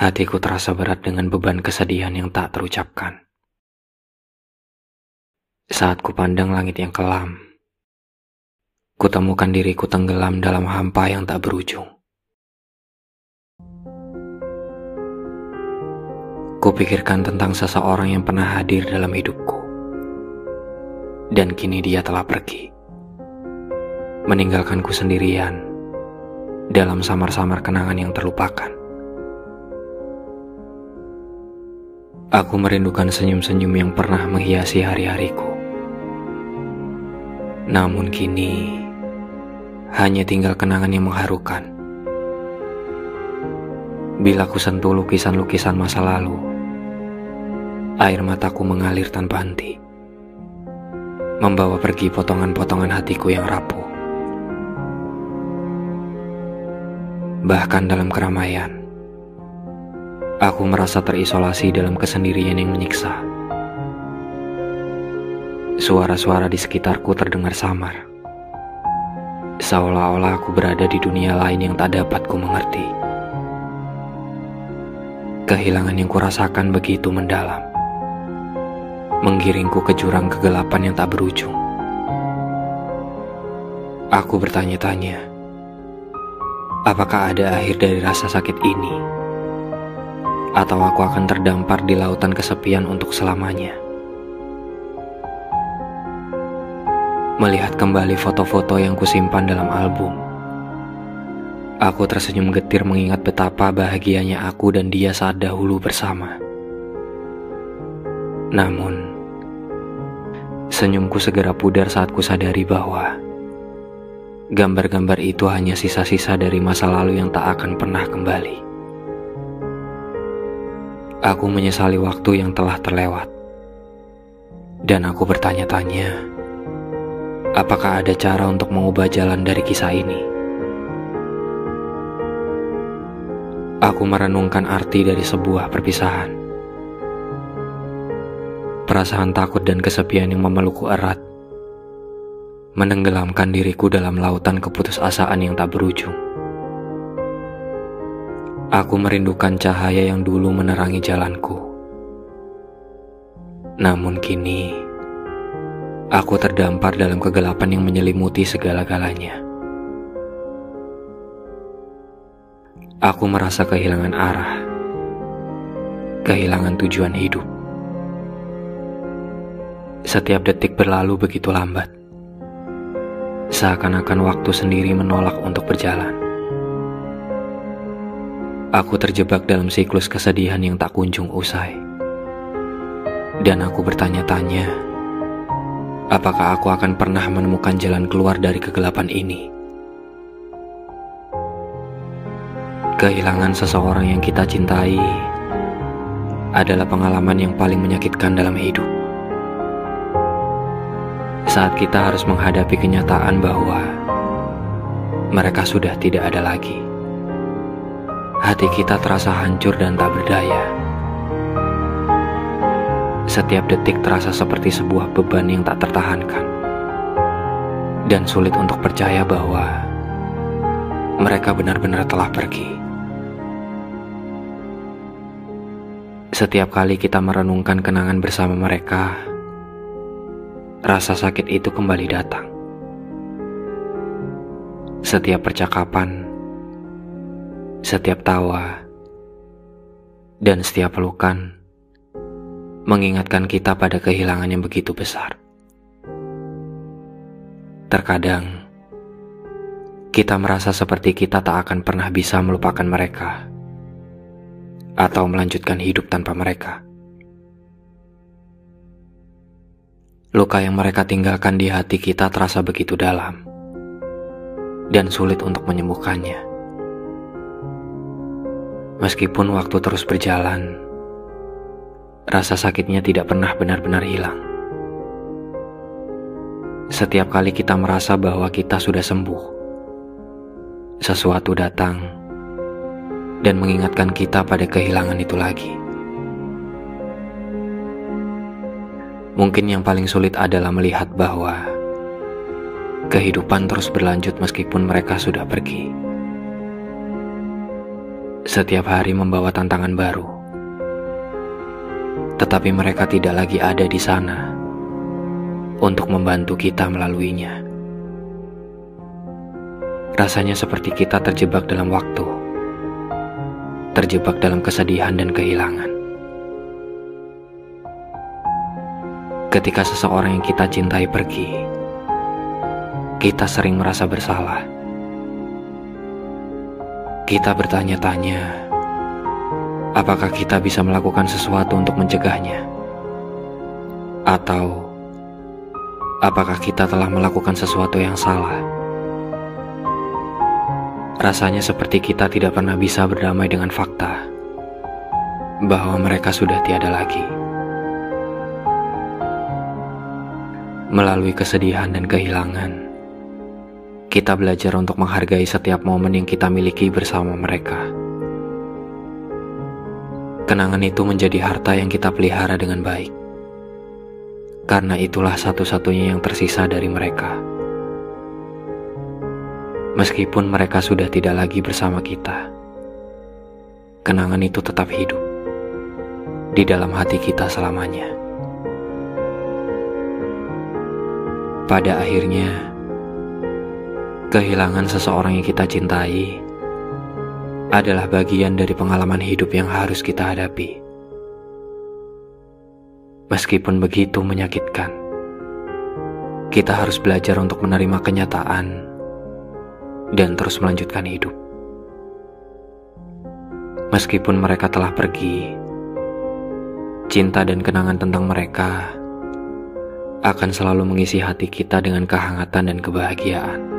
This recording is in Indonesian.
Hatiku terasa berat dengan beban kesedihan yang tak terucapkan. Saat kupandang langit yang kelam, kutemukan diriku tenggelam dalam hampa yang tak berujung. Kupikirkan tentang seseorang yang pernah hadir dalam hidupku, dan kini dia telah pergi, meninggalkanku sendirian dalam samar-samar kenangan yang terlupakan. Aku merindukan senyum-senyum yang pernah menghiasi hari-hariku. Namun kini hanya tinggal kenangan yang mengharukan. Bila ku sentuh lukisan-lukisan masa lalu, air mataku mengalir tanpa henti, membawa pergi potongan-potongan hatiku yang rapuh. Bahkan dalam keramaian, aku merasa terisolasi dalam kesendirian yang menyiksa. Suara-suara di sekitarku terdengar samar, seolah-olah aku berada di dunia lain yang tak dapat ku mengerti. Kehilangan yang kurasakan begitu mendalam, menggiringku ke jurang kegelapan yang tak berujung. Aku bertanya-tanya, apakah ada akhir dari rasa sakit ini? Atau aku akan terdampar di lautan kesepian untuk selamanya? Melihat kembali foto-foto yang kusimpan dalam album, aku tersenyum getir mengingat betapa bahagianya aku dan dia saat dahulu bersama. Namun, senyumku segera pudar saat kusadari bahwa gambar-gambar itu hanya sisa-sisa dari masa lalu yang tak akan pernah kembali. Aku menyesali waktu yang telah terlewat, dan aku bertanya-tanya, apakah ada cara untuk mengubah jalan dari kisah ini? Aku merenungkan arti dari sebuah perpisahan. Perasaan takut dan kesepian yang memelukku erat, menenggelamkan diriku dalam lautan keputusasaan yang tak berujung. Aku merindukan cahaya yang dulu menerangi jalanku. Namun kini, aku terdampar dalam kegelapan yang menyelimuti segala-galanya. Aku merasa kehilangan arah, kehilangan tujuan hidup. Setiap detik berlalu begitu lambat, seakan-akan waktu sendiri menolak untuk berjalan. Aku terjebak dalam siklus kesedihan yang tak kunjung usai. Dan aku bertanya-tanya, apakah aku akan pernah menemukan jalan keluar dari kegelapan ini? Kehilangan seseorang yang kita cintai adalah pengalaman yang paling menyakitkan dalam hidup. Saat kita harus menghadapi kenyataan bahwa mereka sudah tidak ada lagi, hati kita terasa hancur dan tak berdaya. Setiap detik terasa seperti sebuah beban yang tak tertahankan, dan sulit untuk percaya bahwa mereka benar-benar telah pergi. Setiap kali kita merenungkan kenangan bersama mereka, rasa sakit itu kembali datang. Setiap percakapan, setiap tawa, dan setiap pelukan mengingatkan kita pada kehilangan yang begitu besar. Terkadang, kita merasa seperti kita tak akan pernah bisa melupakan mereka, atau melanjutkan hidup tanpa mereka. Luka yang mereka tinggalkan di hati kita terasa begitu dalam, dan sulit untuk menyembuhkannya. Meskipun waktu terus berjalan, rasa sakitnya tidak pernah benar-benar hilang. Setiap kali kita merasa bahwa kita sudah sembuh, sesuatu datang dan mengingatkan kita pada kehilangan itu lagi. Mungkin yang paling sulit adalah melihat bahwa kehidupan terus berlanjut meskipun mereka sudah pergi. Setiap hari membawa tantangan baru, tetapi mereka tidak lagi ada di sana untuk membantu kita melaluinya. Rasanya seperti kita terjebak dalam waktu, terjebak dalam kesedihan dan kehilangan. Ketika seseorang yang kita cintai pergi, kita sering merasa bersalah. Kita bertanya-tanya, apakah kita bisa melakukan sesuatu untuk mencegahnya? Atau apakah kita telah melakukan sesuatu yang salah? Rasanya seperti kita tidak pernah bisa berdamai dengan fakta bahwa mereka sudah tiada lagi. Melalui kesedihan dan kehilangan, kita belajar untuk menghargai setiap momen yang kita miliki bersama mereka. Kenangan itu menjadi harta yang kita pelihara dengan baik, karena itulah satu-satunya yang tersisa dari mereka. Meskipun mereka sudah tidak lagi bersama kita, kenangan itu tetap hidup di dalam hati kita selamanya. Pada akhirnya, kehilangan seseorang yang kita cintai adalah bagian dari pengalaman hidup yang harus kita hadapi. Meskipun begitu menyakitkan, kita harus belajar untuk menerima kenyataan dan terus melanjutkan hidup. Meskipun mereka telah pergi, cinta dan kenangan tentang mereka akan selalu mengisi hati kita dengan kehangatan dan kebahagiaan.